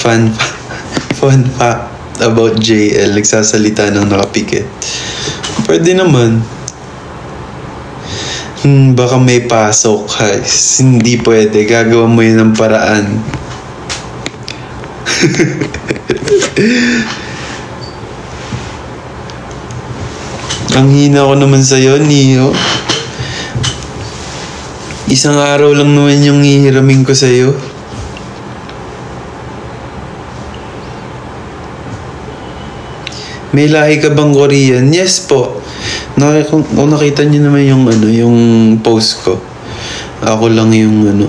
Fun fact about JL, nagsasalita ng nakapikit. Pwede naman. Baka may pasok, guys. Hindi pwede. Gagawa mo yun ng paraan. Ang hina ko naman sa'yo, Neo. Isang araw lang naman yung hihiramin ko sa'yo. May lahi ka bang Korean? Yes po. Nakita niyo naman yung yung post ko. Ako lang yung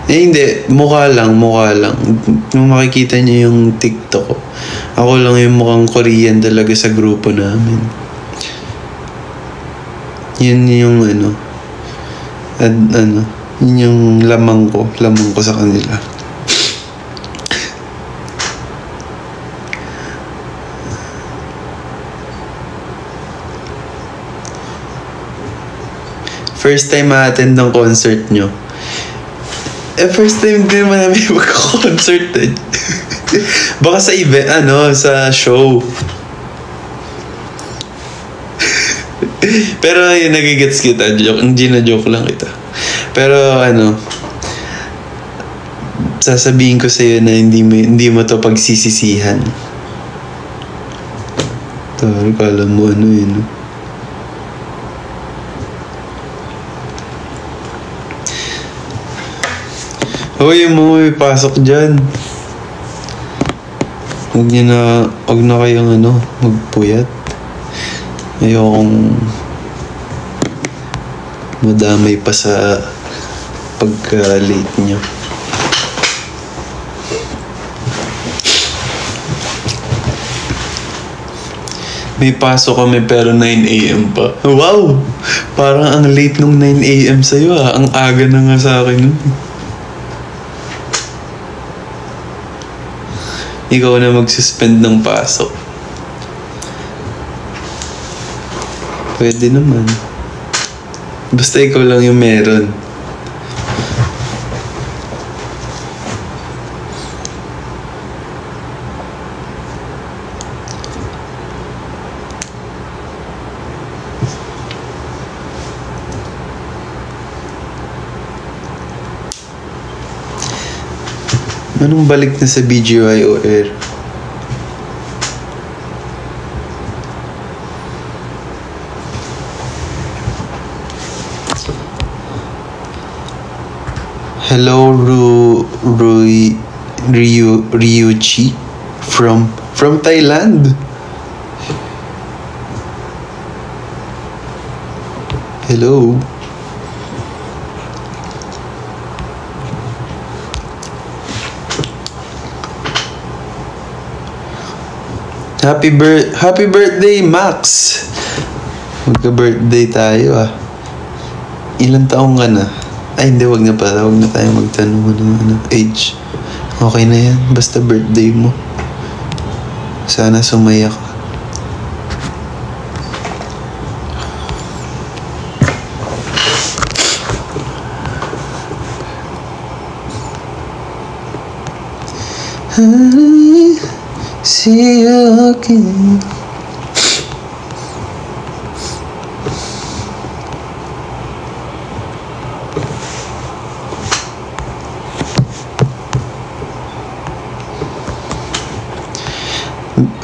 hindi, mukha lang. Nung makikita niyo yung TikTok ko, ako lang yung mukhang Korean talaga sa grupo namin. Yun yung yun yung lamang ko sa kanila. First time ma-attend ng concert nyo. First time din naman namin magka-concert eh. Baka sa event, sa show. Pero yun, nagigets kita. Hindi na joke lang kita. Pero sasabihin ko sa'yo na hindi mo to pagsisisihan. Tawag, kala mo yun. Hoy, may pasok dyan. Huwag na kayong magpuyat. Ayokong madamay pa sa pagka-late nyo. May pasok kami pero 9 a.m. pa. Wow! Parang ang late nung 9 a.m. sa'yo ah. Ang aga na nga sa akin nun. Ikaw na mag-suspend ng pasok. Pwede naman. Basta ikaw lang yung meron. Anong balik na sa BGYOR? Hello, Ryuchi from Thailand. Hello. Happy birthday, Max! Magka-birthday tayo ah. Ilan taong ka na? Ay, hindi, wag na pala. Wag na tayo magtanong ng age. Okay na yan. Basta birthday mo. Sana sumaya ka. See you again.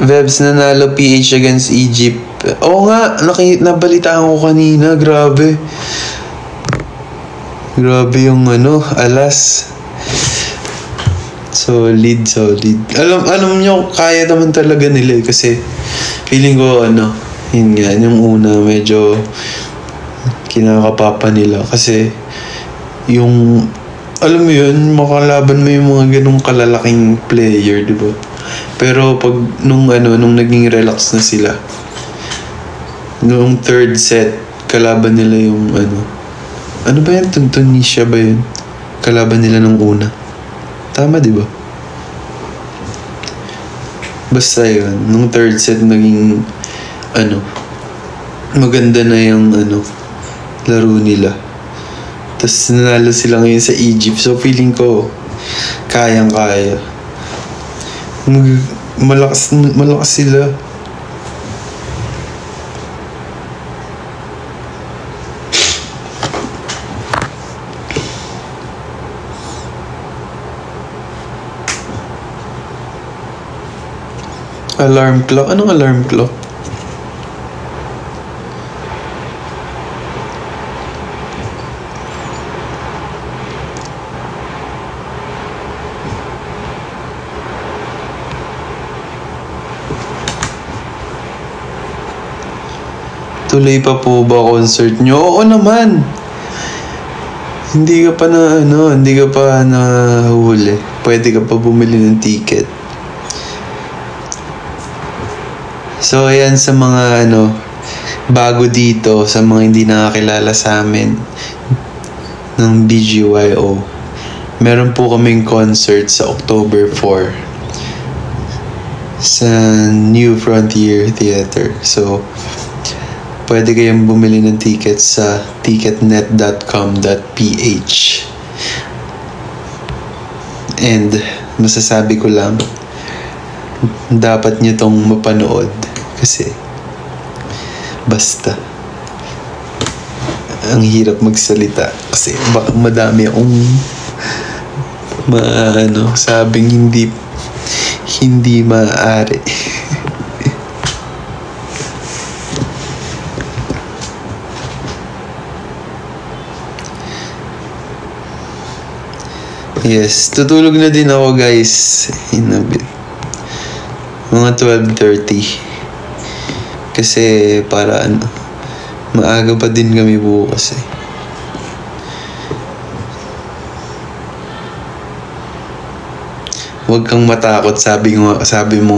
Vebs, nanalo PH against Egypt. Oo nga, nabalitaan ko kanina. Grabe yung alas. Solid. Alam nyo, kaya naman talaga nila kasi feeling ko yun nga, yung una medyo kinakapapa nila kasi yung alam mo yun, makalaban mo yung mga ganong kalalaking player, di ba? Pero pag nung naging relax na sila, nung third set, kalaban nila yung ano ba yan? Tunisia ba yun? Kalaban nila nung una. Tama, di ba? Basta yun, nung third set naging maganda na yung laro nila. Tapos nanalo sila ngayon sa Egypt. So feeling ko kayang-kaya. Malakas sila. Alarm clock? Anong alarm clock? Tuloy pa po ba concert nyo? Oo naman! Hindi ka pa nahuli. Pwede ka pa bumili ng ticket. So, ayan sa mga bago dito, sa mga hindi nakakilala sa amin ng BGYO. Meron po kaming concert sa October 4 sa New Frontier Theater. So, pwede kayong bumili ng tickets sa ticketnet.com.ph. And masasabi ko lang, dapat nyo tong mapanood kasi basta ang hirap magsalita kasi baka madami akong sabing hindi maaari. Yes, tutulog na din ako guys in a bit. Mga 12:30. Kasi para maaga pa din kami bukas eh. Huwag kang matakot, sabi mo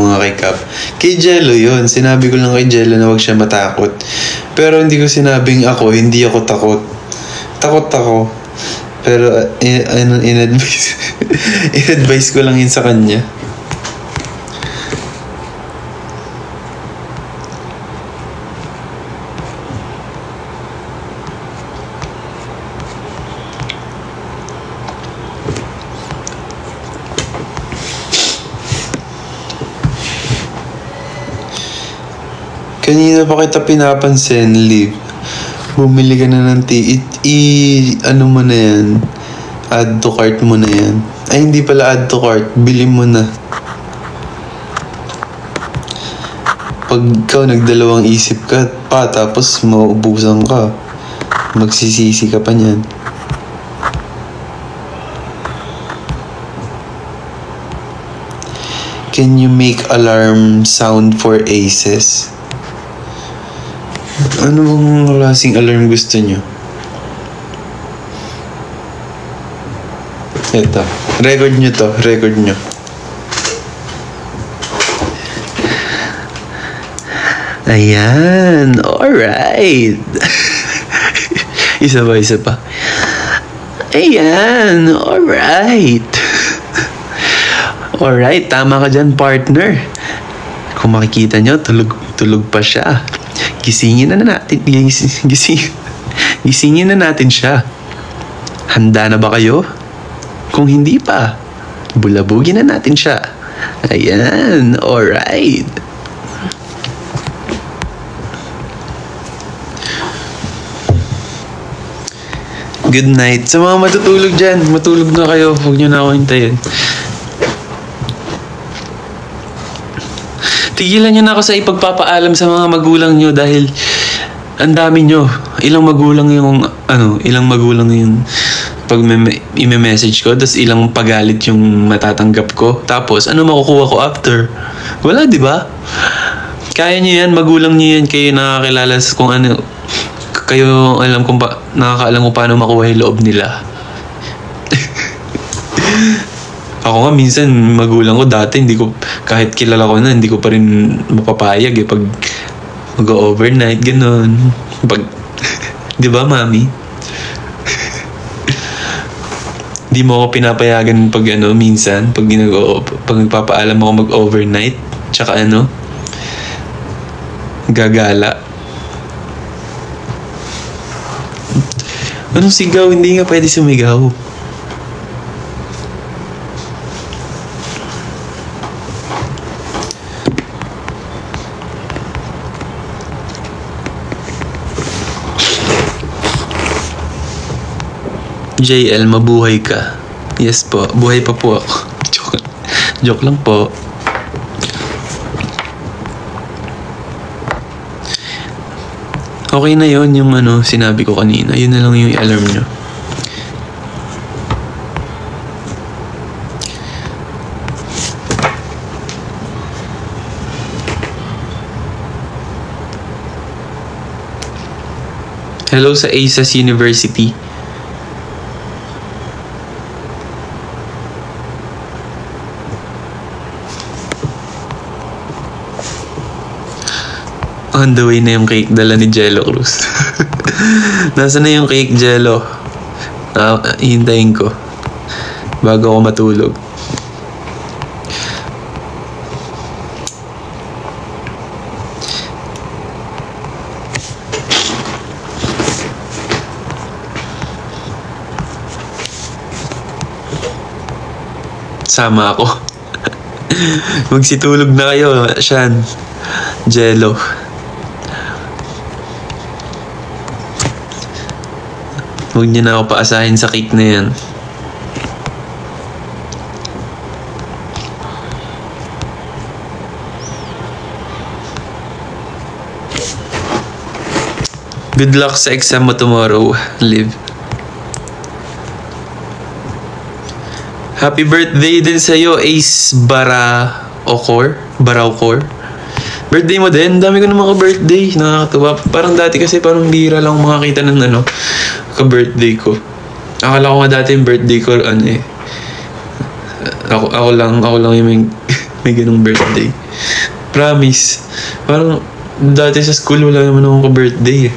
nga kay Cap. Kay Jello yun, sinabi ko lang kay Jello na huwag siya matakot. Pero hindi ko sinabing hindi ako takot. Takot ako. Pero in-advise ko lang yun sa kanya. Kanina pa kita pinapansin, Liv. Bumili ka na ng mo na yan. Add to cart mo na yan. Ay, hindi pala add to cart. Bili mo na. Pag ikaw nagdalawang isip ka pa, tapos mauubusan ka, magsisisi ka pa niyan. Can you make alarm sound for aces? Ano bang klaseng alarm gusto nyo? Ito. Record nyo to. Record nyo. Ayan. Alright. Isa pa. Ayan. Alright. Alright. Tama ka dyan, partner. Kung makikita nyo, tulog pa siya. Gisingin na natin siya. Handa na ba kayo? Kung hindi pa, bulabugin na natin siya. Ayan, alright. Good night. Sa mga matutulog dyan, matulog na kayo. Huwag nyo na ako hintayin. Tigilan nyo na ako sa ipagpapaalam sa mga magulang nyo dahil ang dami nyo. Ilang magulang yung pag i-message ko, tapos ilang pagalit yung matatanggap ko. Tapos, ano makukuha ko after? Wala, di ba? Kaya nyo yan, magulang nyo yan, kayo nakakilala kung ano, kayo nakakaalam kung paano makuha yung loob nila. Ako nga, minsan, magulang ko dati, kahit kilala ko na, hindi ko pa rin mapapayag pag mag-overnight, gano'n. Di ba, mami? Di mo ako pinapayagan pag minsan, pag nagpapaalam ako mag-overnight, tsaka gagala. Anong sigaw? Hindi nga pwede sumigaw. JL, mabuhay ka. Yes po, buhay pa po ako. Joke lang po. Okay na yon yung sinabi ko kanina. Yun na lang yung i-alarm nyo. Hello sa ASAS University. On the way na yung cake, dala ni Jello Cruz. Nasaan na yung cake, Jello? Hintayin ko bago ako matulog. Sama ako. Magsitulog na kayo, Shan. Jello. Huwag niyo na ako paasahin sa cake na yan. Good luck sa exam mo tomorrow, Liv. Happy birthday din sa'yo, Ace Baraucor. Birthday mo din? Dami ko naman ka-birthday. Nakakatuwa. Parang dati kasi parang bihira lang makakita ng ka-birthday ko. Akala ko nga dati yung birthday ko, ako lang yung may ganung birthday. Promise. Parang dati sa school wala naman akong ka-birthday.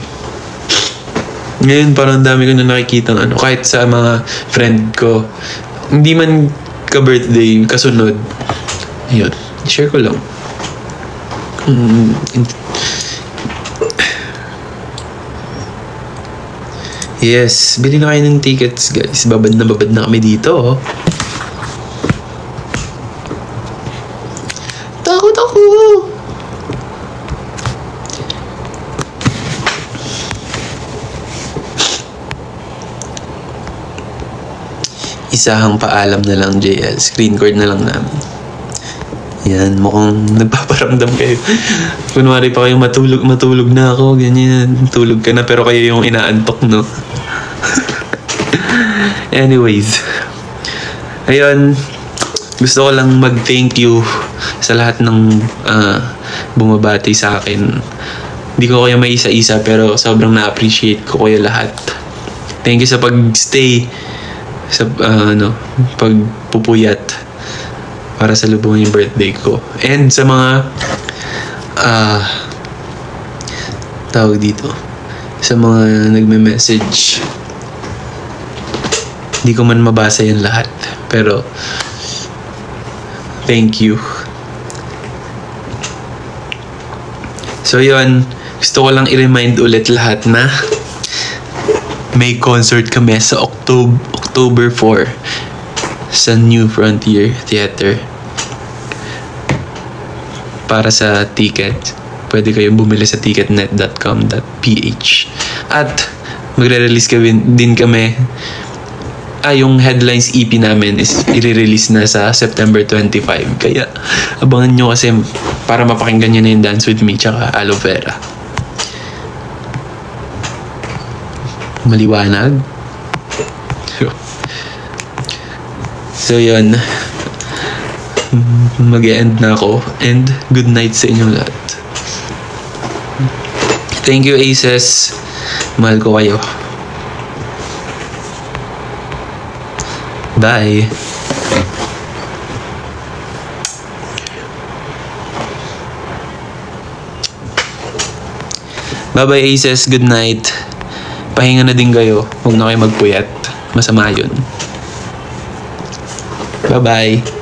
Ngayon parang dami ko na nakikita kahit sa mga friend ko. Hindi man ka-birthday, kasunod. Ayun, share ko lang. Yes, bili na kayo ng tickets, guys. Babad na kami dito, oh. Takot ako! Isahang paalam na lang, JL. Screen record na lang namin. Yan, mukhang nagpaparamdam kayo. Kunwari pa kayo matulog na ako, ganyan. Tulog ka na, pero kayo yung inaantok, no? Anyways. Ayun, gusto ko lang mag-thank you sa lahat ng bumabati sa akin. Hindi ko kayo may isa-isa, pero sobrang na-appreciate ko kayo lahat. Thank you sa pag-stay, sa pagpupuyat para sa lubong yung birthday ko. And sa mga tawag dito, sa mga nagme-message, hindi ko man mabasa yan lahat, pero thank you. So yun, gusto ko lang i-remind ulit lahat na may concert kami sa October 4 sa New Frontier Theater. Para sa ticket, pwede kayong bumili sa ticketnet.com.ph. At magre-release din kami. Yung Headlines EP namin is i-release na sa September 25. Kaya abangan nyo kasi para mapakinggan nyo na yung Dance With Me tsaka Aloe Vera. Maliwanag. So yun, mag-e-end na ako, and good night sa inyong lahat. Thank you, Aces. Mahal ko kayo. Bye. Bye-bye, Aces. Good night. Pahinga na din kayo. Huwag na kayo magpuyat. Masama yun. Bye-bye.